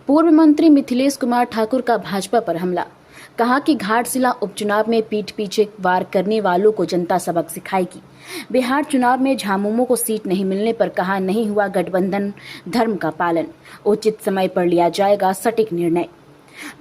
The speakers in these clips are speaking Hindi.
पूर्व मंत्री मिथिलेश कुमार ठाकुर का भाजपा पर हमला। कहा कि घाटशिला उपचुनाव में पीठ पीछे वार करने वालों को जनता सबक सिखाएगी। बिहार चुनाव में झामुमो को सीट नहीं मिलने पर कहा नहीं हुआ गठबंधन धर्म का पालन, उचित समय पर लिया जाएगा सटीक निर्णय।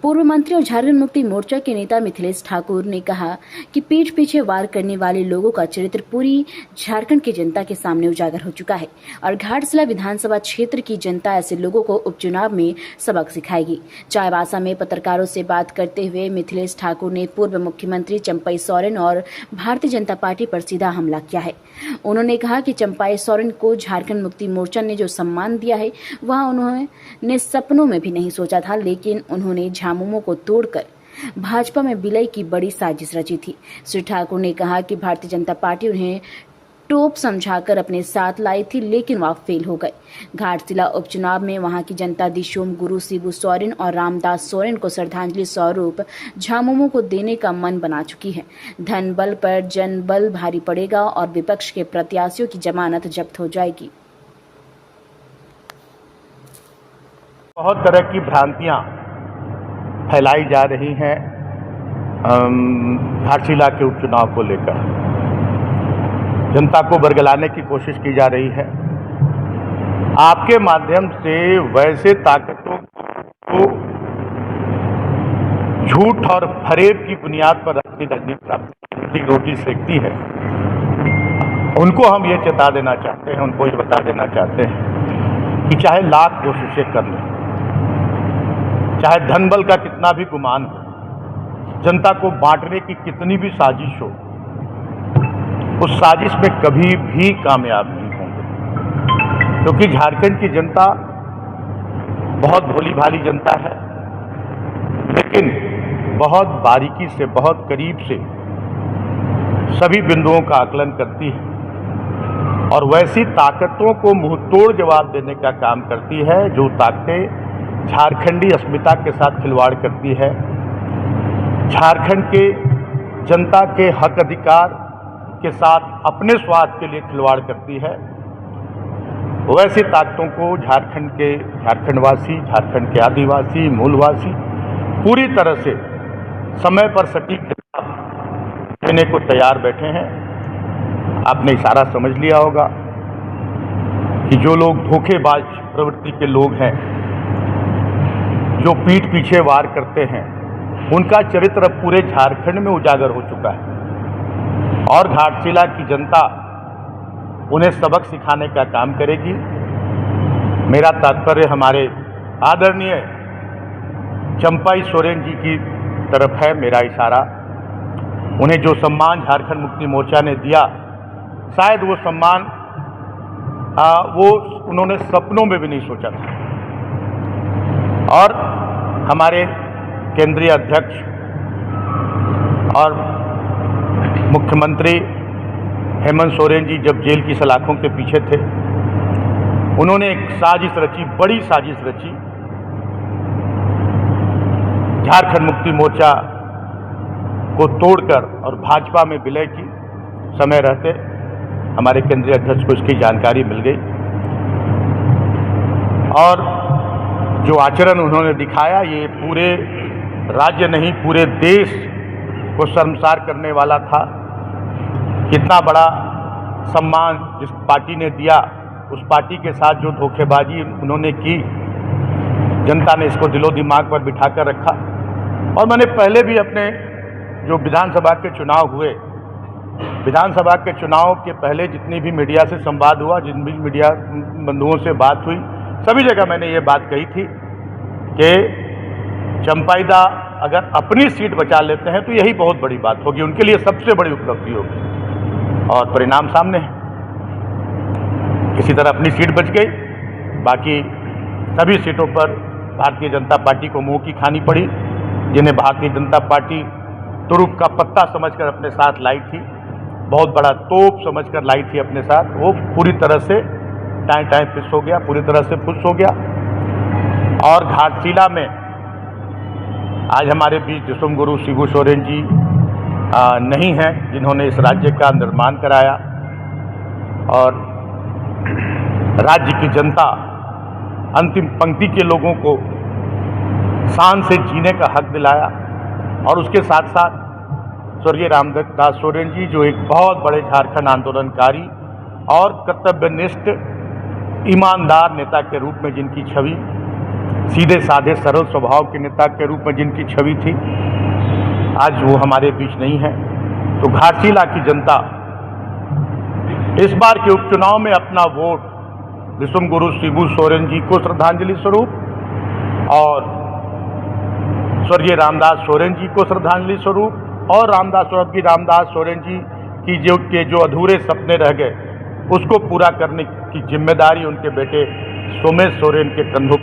पूर्व मंत्री और झारखंड मुक्ति मोर्चा के नेता मिथिलेश ठाकुर ने कहा कि पीठ पीछे वार करने वाले लोगों का चरित्र पूरी झारखंड की जनता के सामने उजागर हो चुका है और घाटशिला विधानसभा क्षेत्र की जनता ऐसे लोगों को उपचुनाव में सबक सिखाएगी। चाईबासा में पत्रकारों से बात करते हुए मिथिलेश ठाकुर ने पूर्व मुख्यमंत्री चंपई सोरेन और भारतीय जनता पार्टी पर सीधा हमला किया है। उन्होंने कहा कि चंपई सोरेन को झारखंड मुक्ति मोर्चा ने जो सम्मान दिया है वह उन्होंने सपनों में भी नहीं सोचा था, लेकिन उन्होंने झामुमो को तोड़कर भाजपा में विलय की बड़ी साजिश रची थी। श्री ठाकुर ने कहा कि भारतीय जनता पार्टी उन्हें टोप समझाकर अपने साथ लाई थी, लेकिन वह फेल हो गए। घाटशिला उपचुनाव में वहां की जनता दिशोम गुरु शिबू सोरेन और रामदास सोरेन को श्रद्धांजलि स्वरूप झामुमो को देने का मन बना चुकी है। धन बल पर जन बल भारी पड़ेगा और विपक्ष के प्रत्याशियों की जमानत जब्त हो जाएगी। बहुत तरह की भ्रांतियां फैलाई जा रही हैं घाटशिला के उपचुनाव को लेकर। जनता को बरगलाने की कोशिश की जा रही है। आपके माध्यम से वैसे ताकतों को झूठ और फरेब की बुनियाद पर अपनी राजनीतिक रोटी सेकती है, उनको हम ये चेता देना चाहते हैं, उनको ये बता देना चाहते हैं कि चाहे लाख कोशिशें कर लें, चाहे धन बल का कितना भी गुमान हो, जनता को बांटने की कितनी भी साजिश हो, उस साजिश में कभी भी कामयाब नहीं होंगे। क्योंकि झारखंड की जनता बहुत भोली भाली जनता है, लेकिन बहुत बारीकी से, बहुत करीब से सभी बिंदुओं का आकलन करती है और वैसी ताकतों को मुंहतोड़ जवाब देने का काम करती है जो ताकतें झारखंडी अस्मिता के साथ खिलवाड़ करती है, झारखंड के जनता के हक अधिकार के साथ अपने स्वार्थ के लिए खिलवाड़ करती है। वैसी ताकतों को झारखंडवासी, झारखंड के आदिवासी, मूलवासी पूरी तरह से समय पर सटीक जवाब देने को तैयार बैठे हैं। आपने इशारा समझ लिया होगा कि जो लोग धोखेबाज प्रवृत्ति के लोग हैं, जो पीठ पीछे वार करते हैं, उनका चरित्र अब पूरे झारखंड में उजागर हो चुका है और घाटशिला की जनता उन्हें सबक सिखाने का काम करेगी। मेरा तात्पर्य हमारे आदरणीय चंपई सोरेन जी की तरफ है। मेरा इशारा उन्हें जो सम्मान झारखंड मुक्ति मोर्चा ने दिया, शायद वो सम्मान वो उन्होंने सपनों में भी नहीं सोचा था। और हमारे केंद्रीय अध्यक्ष और मुख्यमंत्री हेमंत सोरेन जी जब जेल की सलाखों के पीछे थे, उन्होंने एक साजिश रची, बड़ी साजिश रची। झारखंड मुक्ति मोर्चा को तोड़कर और भाजपा में विलय की। समय रहते हमारे केंद्रीय अध्यक्ष को इसकी जानकारी मिल गई और जो आचरण उन्होंने दिखाया, ये पूरे राज्य नहीं पूरे देश को शर्मसार करने वाला था। कितना बड़ा सम्मान जिस पार्टी ने दिया, उस पार्टी के साथ जो धोखेबाजी उन्होंने की, जनता ने इसको दिलो दिमाग पर बिठा कर रखा। और मैंने पहले भी अपने जो विधानसभा के चुनाव हुए, विधानसभा के चुनाव के पहले जितनी भी मीडिया से संवाद हुआ, जिन भी मीडिया बंधुओं से बात हुई, सभी जगह मैंने ये बात कही थी कि चंपाईदा अगर अपनी सीट बचा लेते हैं तो यही बहुत बड़ी बात होगी, उनके लिए सबसे बड़ी उपलब्धि होगी। और परिणाम सामने है। किसी तरह अपनी सीट बच गई, बाकी सभी सीटों पर भारतीय जनता पार्टी को मुंह की खानी पड़ी। जिन्हें भारतीय जनता पार्टी तुरुप का पत्ता समझकर अपने साथ लाई थी, बहुत बड़ा तोप समझकर लाई थी अपने साथ, वो पूरी तरह से टाइम फिस हो गया, पूरी तरह से फुस हो गया। और घाटशिला में आज हमारे बीच दिशोम गुरु शिबू सोरेन जी नहीं हैं, जिन्होंने इस राज्य का निर्माण कराया और राज्य की जनता अंतिम पंक्ति के लोगों को शान से जीने का हक दिलाया। और उसके साथ साथ स्वर्गीय रामदास सोरेन जी, जो एक बहुत बड़े झारखंड आंदोलनकारी और कर्तव्यनिष्ठ ईमानदार नेता के रूप में जिनकी छवि, सीधे साधे सरल स्वभाव के नेता के रूप में जिनकी छवि थी, आज वो हमारे बीच नहीं है। तो घाटशिला की जनता इस बार के उपचुनाव में अपना वोट विश्वगुरु शिबू सोरेन जी को श्रद्धांजलि स्वरूप और स्वर्गीय रामदास सोरेन जी को श्रद्धांजलि स्वरूप और रामदास सोरेन जी की जो अधूरे सपने रह गए उसको पूरा करने की जिम्मेदारी उनके बेटे सोमेश सोरेन के कंधों